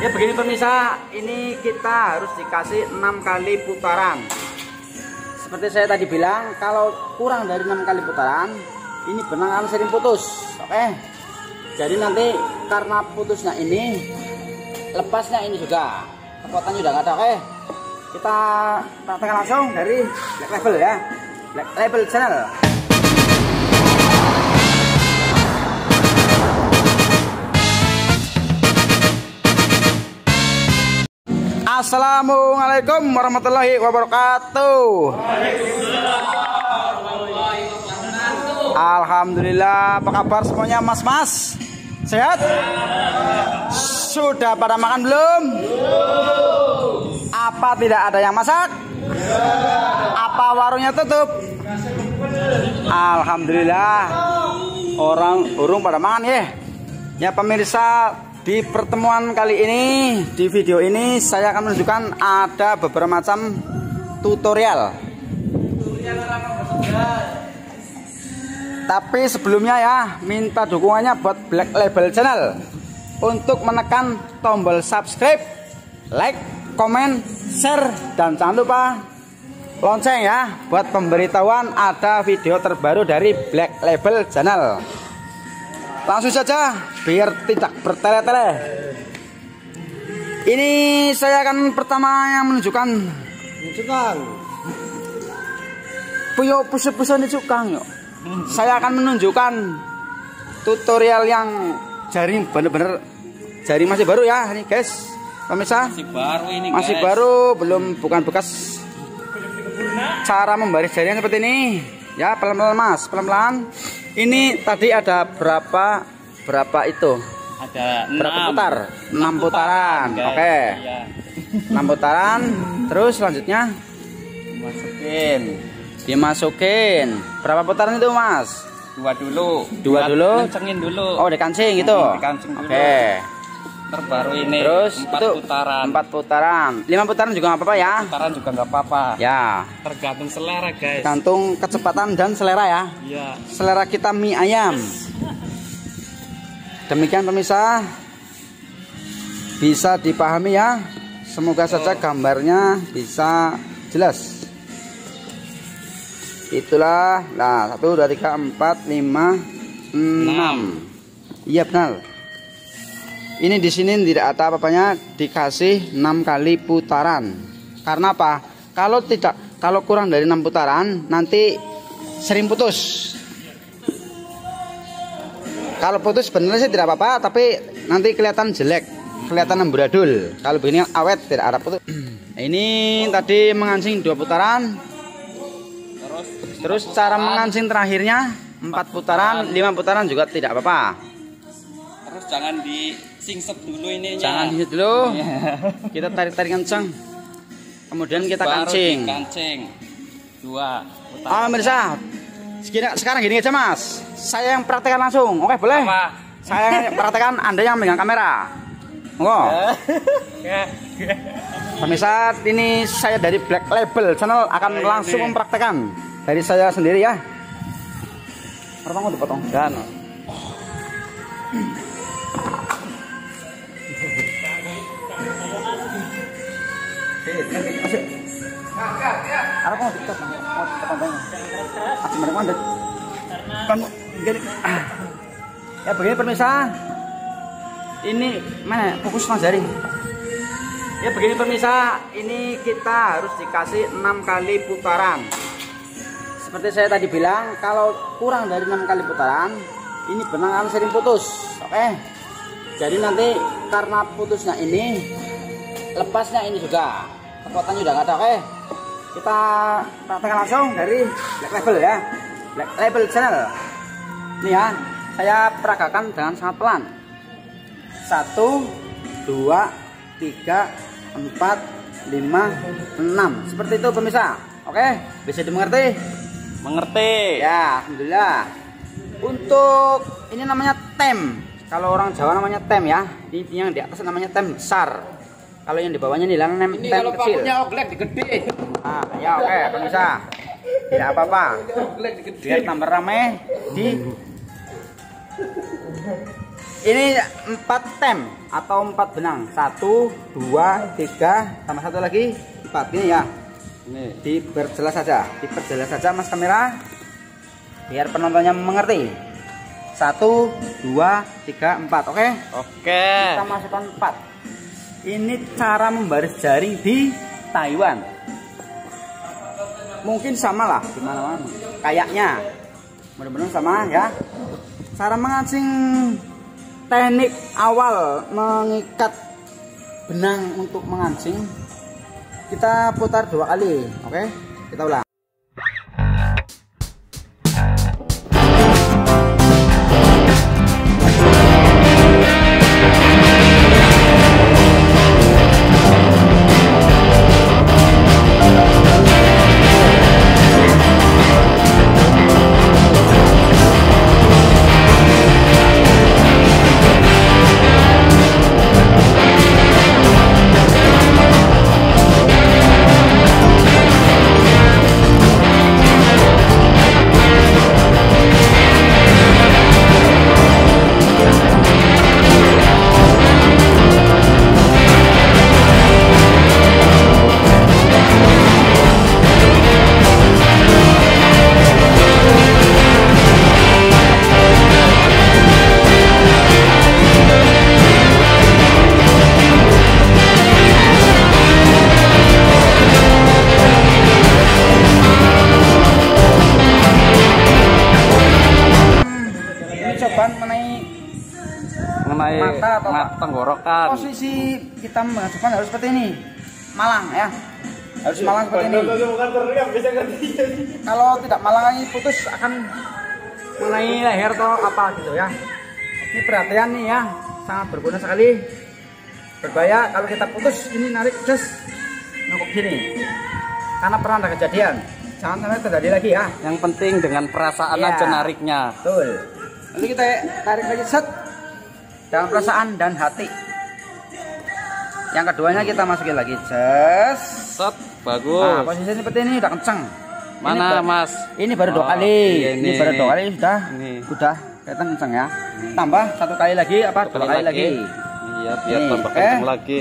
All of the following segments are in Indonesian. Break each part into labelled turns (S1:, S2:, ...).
S1: Ya begini pemirsa, ini kita harus dikasih 6 kali putaran. Seperti saya tadi bilang, kalau kurang dari 6 kali putaran, ini benang akan sering putus. Oke. Jadi nanti karena putusnya ini, lepasnya ini juga. Kekuatannya udah nggak ada. Oke. Kita praktekkan langsung dari Black Label ya. Black Label Channel. Assalamualaikum warahmatullahi wabarakatuh. Alhamdulillah, apa kabar semuanya mas-mas? Sehat? Sudah pada makan belum? Apa tidak ada yang masak? Apa warungnya tutup? Alhamdulillah, orang pada makan ya. Ya pemirsa, di pertemuan kali ini, di video ini saya akan menunjukkan ada beberapa macam tutorial. Tapi sebelumnya ya, minta dukungannya buat Black Label Channel untuk menekan tombol subscribe, like, komen, share, dan jangan lupa lonceng ya buat pemberitahuan ada video terbaru dari Black Label Channel. Langsung saja biar tidak bertele-tele. Ini saya akan pertama yang menunjukkan puyo puso-puso ini cukang yuk. Saya akan menunjukkan tutorial yang jaring bener-bener jaring masih baru ya ini guys. Pemirsa
S2: masih baru ini
S1: masih
S2: guys.
S1: Baru, bukan bekas. Cara membaris jaring seperti ini ya, pelan-pelan mas, pelan-pelan. Ini tadi ada berapa itu?
S2: Ada
S1: berapa putar? 6 putaran. Oke.
S2: Iya.
S1: 6 putaran. Terus selanjutnya dimasukin. Berapa putaran itu, Mas?
S2: 2 dulu.
S1: 2 dulu.
S2: Kencengin dulu.
S1: Oh, dikancing gitu.
S2: Dikancing dulu.
S1: Oke.
S2: Terbaru ini.
S1: Terus
S2: 4 putaran.
S1: 4 putaran. 5 putaran juga nggak apa-apa ya?
S2: Putaran juga nggak apa-apa.
S1: Ya.
S2: Tergantung selera, guys.
S1: Tergantung kecepatan dan selera ya.
S2: Iya.
S1: Selera kita mie ayam. Demikian pemirsa, bisa dipahami ya. Semoga saja gambarnya bisa jelas. Itulah, nah 1, 2, 3, 4, 5, 6. Iya benar. Ini di sini tidak ada apa-apanya, dikasih 6 kali putaran. Karena apa? Kalau kurang dari 6 putaran nanti sering putus. Kalau putus sebenarnya sih tidak apa-apa, tapi nanti kelihatan jelek, kelihatan amburadul. Kalau begini awet tidak ada putus. Ini tadi mengancing 2 putaran. Terus cara mengancing terakhirnya 4 putaran, 5 putaran juga tidak apa-apa.
S2: Terus jangan disingset dulu ininya.
S1: Jangan disingset dulu. Kita tarik-tarik kencang. Kemudian kita kancing.
S2: Kancing. 2 putaran.
S1: Oh, pemirsa. Sekarang gini aja, Mas. Saya yang praktekkan langsung. Oke, boleh?
S2: Apa?
S1: Saya yang praktekkan, Anda yang megang kamera. Monggo. Pemirsa, ini saya dari Black Label Channel akan langsung mempraktekkan dari saya sendiri ya. Potong dipotong dan mau dekat ya begini pemirsa, ini mana fokus mas jaring ya begini pemirsa, ini kita harus dikasih 6 kali putaran. Seperti saya tadi bilang, kalau kurang dari 6 kali putaran ini benang akan sering putus. Oke, jadi nanti karena putusnya ini, lepasnya ini juga, kekuatannya udah nggak ada. Oke, kita praktekkan langsung dari Black Label ya, Black Label Channel. Ini ya, saya peragakan dengan sangat pelan. 1, 2, 3, 4, 5, 6. Seperti itu pemirsa. Oke, bisa dimengerti?
S2: Mengerti.
S1: Ya, alhamdulillah. Untuk ini namanya tem. Kalau orang Jawa namanya tem ya. Ini yang di atas namanya tem besar. Kalau yang di bawahnya nih tem
S2: kalau
S1: kecil.
S2: pakunya oglek digede.
S1: Ah, ya oke, pemirsa. Tidak apa-apa. Biar tambah ramai di Ini 4 tem atau 4 benang. 1, 2, 3, tambah 1 lagi 4. Ini ya. Ini diperjelas saja Mas kamera, biar penontonnya mengerti. 1, 2, 3, 4. Oke?
S2: Oke.
S1: Kita masukkan 4. Ini cara membaris jaring di Taiwan. Mungkin sama lah di mana-mana. Kayaknya. Mudah-mudahan sama ya. Cara mengancing, teknik awal mengikat benang untuk mengancing, kita putar 2 kali. Oke? Kita ulang.
S2: mengenai
S1: mata atau
S2: tenggorokan.
S1: Posisi kita mengajukan harus seperti ini, malang ya, harus malang seperti ini. Kalau tidak malang ini putus akan mengenai leher atau apa gitu ya. Ini perhatian nih ya, sangat berguna sekali. Berbahaya kalau kita putus ini, narik just nunggu gini, karena pernah ada kejadian. Jangan sampai terjadi lagi ya.
S2: Yang penting dengan perasaan
S1: Ya,
S2: aja nariknya.
S1: betul. Lalu kita tarik lagi set dengan perasaan dan hati. Yang keduanya kita masukin lagi just
S2: Set, bagus.
S1: Nah, posisi seperti ini udah kenceng.
S2: Mana Mas?
S1: Ini baru 2
S2: Oh,
S1: kali.
S2: iya,
S1: Ini baru 2 kali sudah.
S2: Ini.
S1: Udah kelihatan kenceng ya. Tambah 1 kali lagi apa? 2 kali lagi.
S2: Iya, biar
S1: Nih,
S2: tambah kenceng lagi.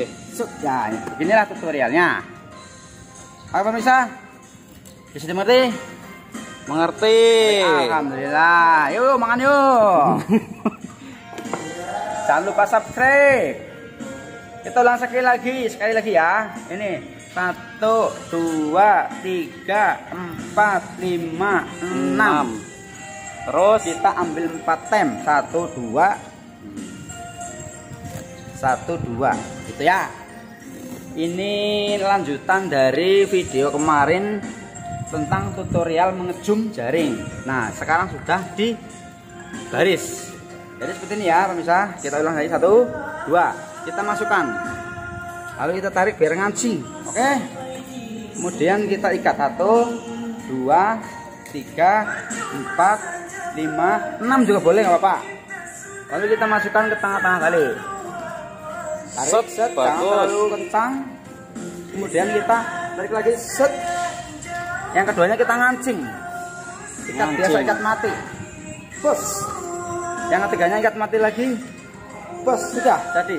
S1: Ya, inilah tutorialnya. Oke pemirsa, bisa dimengerti?
S2: Mengerti.
S1: Alhamdulillah. Yuk makan yuk. Jangan lupa subscribe. Kita ulang sekali lagi ya. Ini 1, 2, 3, 4, 5, 6. Terus kita ambil 4 tem. 1, 2, 2 gitu ya. Ini lanjutan dari video kemarin tentang tutorial mengejum jaring. Nah, sekarang sudah di baris. Jadi seperti ini ya pemirsa. Kita ulang lagi 1, 2. Kita masukkan. Lalu kita tarik biar ngancing. Oke. Kemudian kita ikat 1, 2, 3, 4, 5, 6 juga boleh, nggak apa-apa. Lalu kita masukkan ke tengah-tengah kali. Tarik set, jangan terlalu kencang. Kemudian kita tarik lagi set. Yang keduanya kita ngancing. Ikat biasa, ikat mati. Bos. Yang ketiganya ikat mati lagi. Bos, sudah jadi.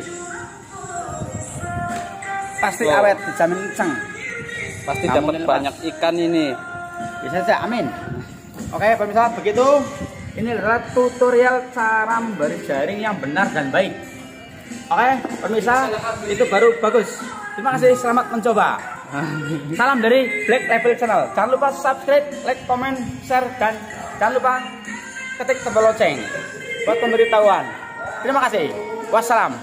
S1: Pasti awet, dijamin kencang.
S2: Pasti dapat banyak ikan ini.
S1: Bisa saja, amin. Oke pemirsa, begitu. Ini adalah tutorial cara membaris jaring yang benar dan baik. Oke pemirsa, itu baru bagus. Terima kasih, selamat mencoba. Salam dari Black Label Channel. Jangan lupa subscribe, like, comment, share, dan jangan lupa ketik tombol lonceng buat pemberitahuan. Terima kasih. Wassalam.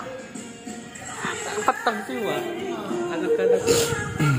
S2: Petang sih, Wak. Anak-anak.